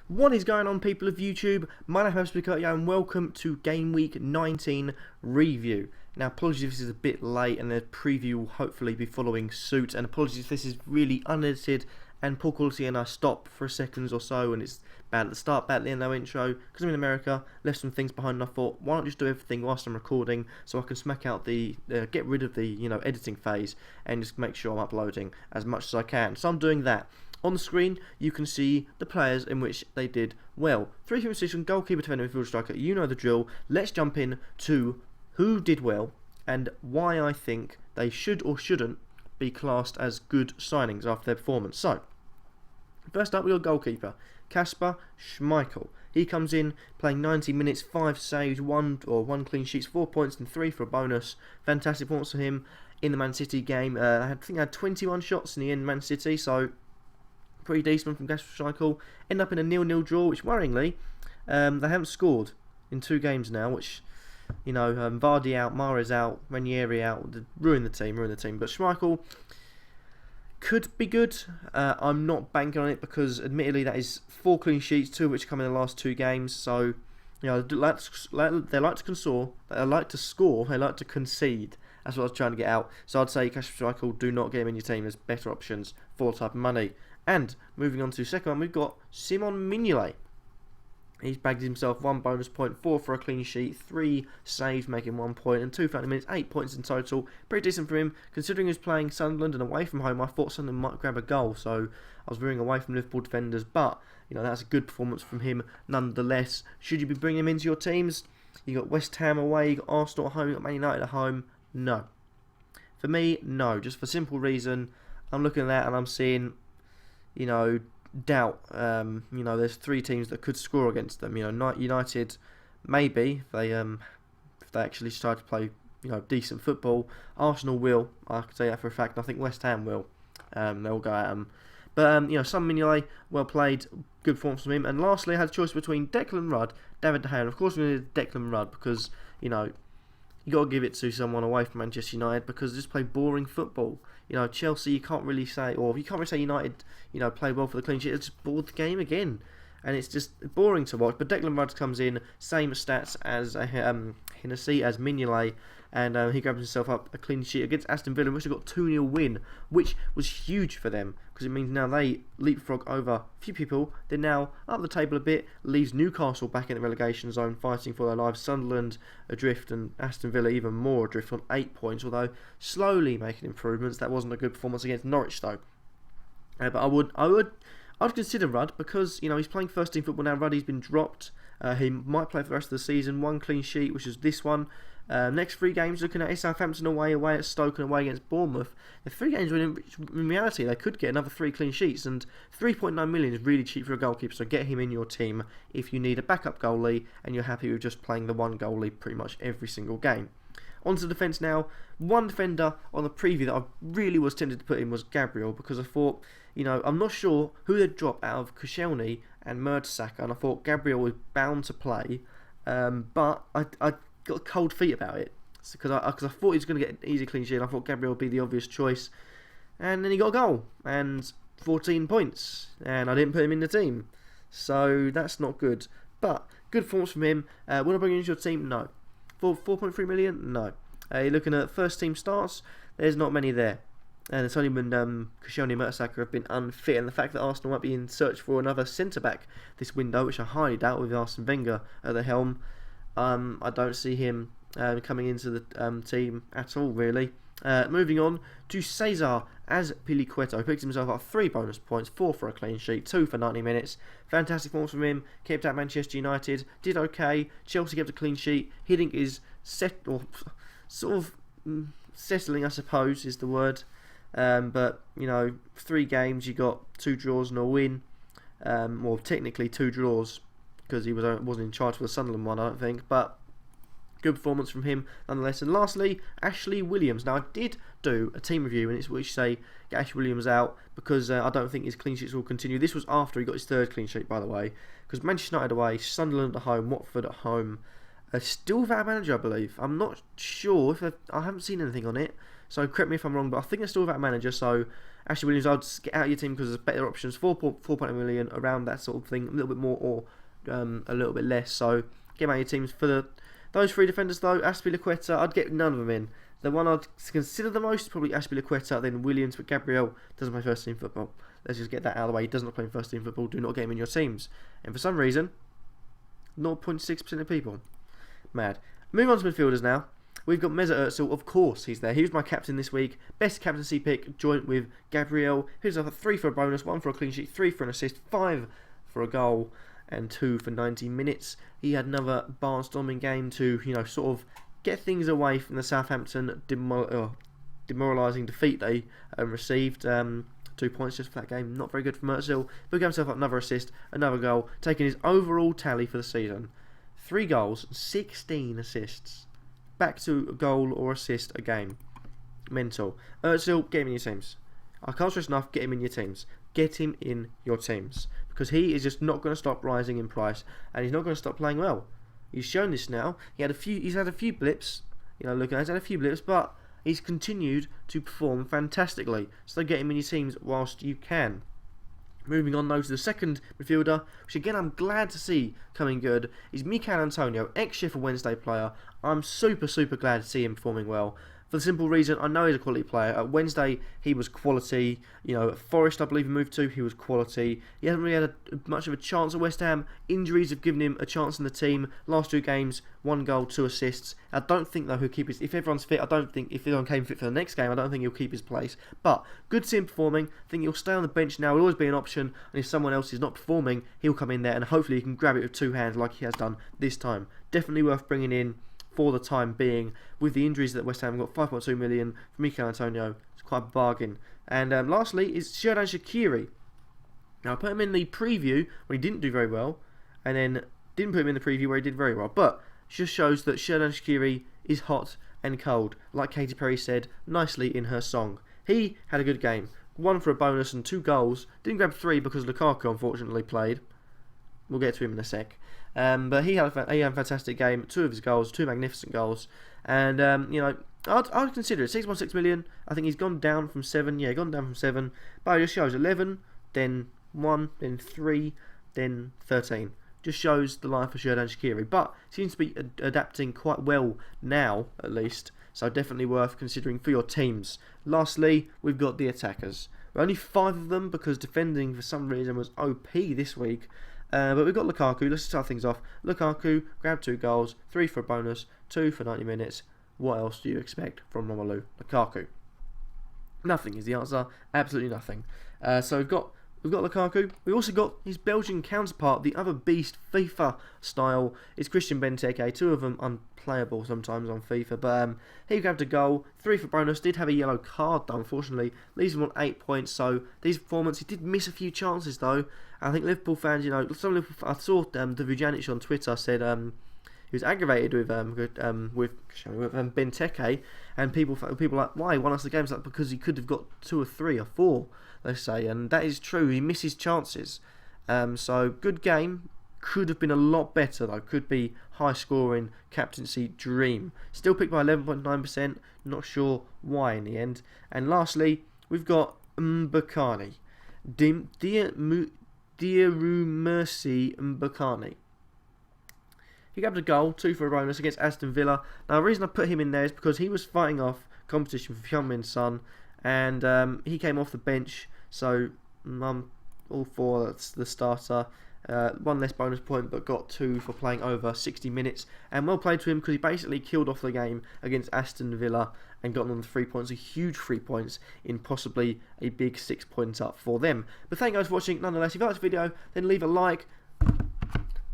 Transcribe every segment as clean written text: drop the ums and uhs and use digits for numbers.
What is going on, people of YouTube? My name is Kurtyoy and welcome to Game Week 19 review. Now, apologies if this is a bit late and the preview will hopefully be following suit, and apologies if this is really unedited and poor quality and I stop for a second or so and it's bad at the start, bad at the end of the intro, because I'm in America, left some things behind and I thought, why not just do everything whilst I'm recording so I can smack out the, get rid of the, editing phase and just make sure I'm uploading as much as I can. So I'm doing that. On the screen, you can see the players in which they did well. 3 human position, goalkeeper, defender, midfielder, striker. You know the drill. Let's jump in to who did well and why I think they should or shouldn't be classed as good signings after their performance. So, first up, we got goalkeeper, Kasper Schmeichel. He comes in playing 90 minutes, 5 saves, 1 clean sheets, 4 points and 3 for a bonus. Fantastic performance for him in the Man City game. I think I had 21 shots in the end, Man City, so pretty decent from Kasper Schmeichel. End up in a 0-0 draw, which worryingly, they haven't scored in 2 games now, which, Vardy out, Mahrez out, Ranieri out, ruined the team. But Schmeichel could be good. I'm not banking on it because, admittedly, that is 4 clean sheets, 2 of which come in the last 2 games. So, they like to score, they like to concede. That's what I was trying to get out. So I'd say Kasper Schmeichel, do not get him in your team. There's better options for the type of money. And moving on to the second one, we've got Simon Mignolet. He's bagged himself 1 bonus point, 4 for a clean sheet, 3 saves, making 1 point, and 2 30 minutes, 8 points in total. Pretty decent for him, considering he was playing Sunderland and away from home. I thought Sunderland might grab a goal, so I was veering away from Liverpool defenders. But that's a good performance from him nonetheless. Should you be bringing him into your teams? You got West Ham away, you got Arsenal at home, you got Man United at home. No, for me, no. Just for simple reason, I'm looking at that and I'm seeing, doubt. There's 3 teams that could score against them. United, maybe if they actually start to play, decent football. Arsenal will. I can say that for a fact. I think West Ham will. They'll go at them. But Simon Mignolet, well played, good performance from him. And lastly, I had a choice between Declan Rudd, David De Gea, and of course we needed Declan Rudd because you got to give it to someone away from Manchester United because they just play boring football. Chelsea, you can't really say United, played well for the clean sheet. It's just bored the game again, and it's just boring to watch. But Declan Rudd comes in, same stats as Hennessy, as Mignolet, and he grabs himself up a clean sheet against Aston Villa, which they got 2-0 win, which was huge for them because it means now they leapfrog over a few people. They're now up the table a bit, leaves Newcastle back in the relegation zone fighting for their lives. Sunderland adrift and Aston Villa even more adrift on 8 points, although slowly making improvements. That wasn't a good performance against Norwich though. But I'd consider Rudd because he's playing first team football now. Ruddy's been dropped. He might play for the rest of the season. 1 clean sheet, which is this one. Next 3 games, looking at Southampton away at Stoke, and away against Bournemouth. The 3 games, in reality, they could get another 3 clean sheets, and 3.9 million is really cheap for a goalkeeper. So get him in your team if you need a backup goalie and you're happy with just playing the 1 goalie pretty much every single game. On to the defence now. One defender on the preview that I really was tempted to put in was Gabriel because I thought, I'm not sure who they'd drop out of Koscielny and Mertesacker, and I thought Gabriel was bound to play, but I got cold feet about it because I thought he was going to get an easy clean sheet. I thought Gabriel would be the obvious choice, and then he got a goal and 14 points, and I didn't put him in the team, so that's not good. But good performance from him. Would I bring him into your team? No. For 4.3 million? No. You're looking at first team starts. There's not many there. And it's only when Koscielny and Mertesacker have been unfit, and the fact that Arsenal might be in search for another centre-back this window, which I highly doubt with Arsene Wenger at the helm, I don't see him coming into the team at all, really. Moving on to Cesar Azpilicueta, who picked himself up 3 bonus points, 4 for a clean sheet, 2 for 90 minutes. Fantastic performance from him. Kept out Manchester United, did okay. Chelsea kept a clean sheet. Hitting is settling, I suppose, is the word. But 3 games, you got 2 draws and a win. Well, technically 2 draws because he wasn't in charge for the Sunderland one, I don't think. But good performance from him nonetheless. And lastly, Ashley Williams. Now, I did do a team review in which say get Ashley Williams out because I don't think his clean sheets will continue. This was after he got his 3rd clean sheet, by the way, because Manchester United away, Sunderland at home, Watford at home. Still without a manager, I believe. I'm not sure if I haven't seen anything on it. So correct me if I'm wrong, but I think they're still without a manager. So Ashley Williams, I'd just get out of your team because there's better options. 4.8 million, around that sort of thing, a little bit more or a little bit less. So get him out of your teams. For those three defenders though, Azpilicueta, I'd get none of them in. The one I'd consider the most is probably Azpilicueta, then Williams, but Gabriel doesn't play first team football. Let's just get that out of the way. He does not play first team football. Do not get him in your teams. And for some reason, 0.6% of people. Mad. Moving on to midfielders now. We've got Mesut Ozil, of course he's there. He was my captain this week. Best captaincy pick, joint with Gabriel. Here's a 3 for a bonus, 1 for a clean sheet, 3 for an assist, 5 for a goal, and 2 for 90 minutes. He had another barnstorming game to, sort of get things away from the Southampton demoralising defeat they received. 2 points just for that game. Not very good for Ozil. But gave himself another assist, another goal, taking his overall tally for the season. 3 goals, 16 assists. Back to a goal or assist a game. Mental. Ozil, get him in your teams. I can't stress enough, get him in your teams. Get him in your teams. Because he is just not going to stop rising in price. And he's not going to stop playing well. He's shown this now. He's had a few blips. He's had a few blips, but he's continued to perform fantastically. So get him in your teams whilst you can. Moving on though to the second midfielder, which again I'm glad to see coming good, is Mikel Antonio, ex-Sheffield Wednesday player. I'm super glad to see him performing well. For the simple reason, I know he's a quality player. At Wednesday, he was quality. At Forest, I believe he moved to, he was quality. He hasn't really had much of a chance at West Ham. Injuries have given him a chance in the team. Last 2 games, 1 goal, 2 assists. I don't think, though, he'll keep his... If everyone's fit, if everyone came fit for the next game, I don't think he'll keep his place. But, good to see him performing. I think he'll stay on the bench now. He'll always be an option. And if someone else is not performing, he'll come in there and hopefully he can grab it with 2 hands like he has done this time. Definitely worth bringing in for the time being. With the injuries that West Ham got, 5.2 million for Mikel Antonio. It's quite a bargain. And lastly is Xherdan Shaqiri. Now I put him in the preview when he didn't do very well, and then didn't put him in the preview where he did very well. But it just shows that Xherdan Shaqiri is hot and cold, like Katy Perry said nicely in her song. He had a good game. 1 for a bonus and 2 goals. Didn't grab 3 because Lukaku unfortunately played. We'll get to him in a sec. But he had a fantastic game. 2 of his goals, 2 magnificent goals. And, I'd consider it. 6.6 million. I think he's gone down from 7. Yeah, gone down from 7. But it just shows 11, then 1, then 3, then 13. Just shows the life of Xherdan Shaqiri. But seems to be adapting quite well now, at least. So definitely worth considering for your teams. Lastly, we've got the attackers. Only 5 of them because defending for some reason was OP this week. But we've got Lukaku. Let's start things off. Lukaku grabbed 2 goals, 3 for a bonus, 2 for 90 minutes. What else do you expect from Romelu Lukaku? Nothing is the answer. Absolutely nothing. So we've got Lukaku. We've also got his Belgian counterpart, the other beast, FIFA style, is Christian Benteke. 2 of them unplayable sometimes on FIFA. But he grabbed a goal, 3 for bonus. Did have a yellow card though, unfortunately. Leaves him on 8 points. So these performances, he did miss a few chances though. I think Liverpool fans, I saw Vujanic on Twitter said he was aggravated with Benteke, and people like, why he won us the games? Like, because he could have got 2 or 3 or 4, let's say, and that is true. He misses chances. So good game. Could have been a lot better though. Could be high scoring captaincy dream. Still picked by 11.9%. Not sure why in the end. And lastly, we've got Mbakani. Diourmercy Mbakani. He grabbed a goal, 2 for a bonus against Aston Villa. Now the reason I put him in there is because he was fighting off competition for Heung-min Son, and he came off the bench, so I'm all for the starter. 1 less bonus point, but got 2 for playing over 60 minutes. And well played to him because he basically killed off the game against Aston Villa and got on the 3 points, a huge 3 points in possibly a big 6 points up for them. But thank you guys for watching. Nonetheless, if you liked this video, then leave a like.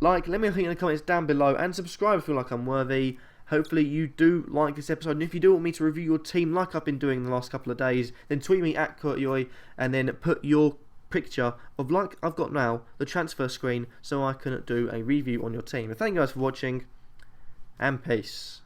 Let me know in the comments down below, and subscribe if you feel like I'm worthy. Hopefully you do like this episode, and if you do want me to review your team like I've been doing the last couple of days, then tweet me at Kurtyoy and then put your picture of, like I've got now, the transfer screen, so I can do a review on your team. And thank you guys for watching, and peace.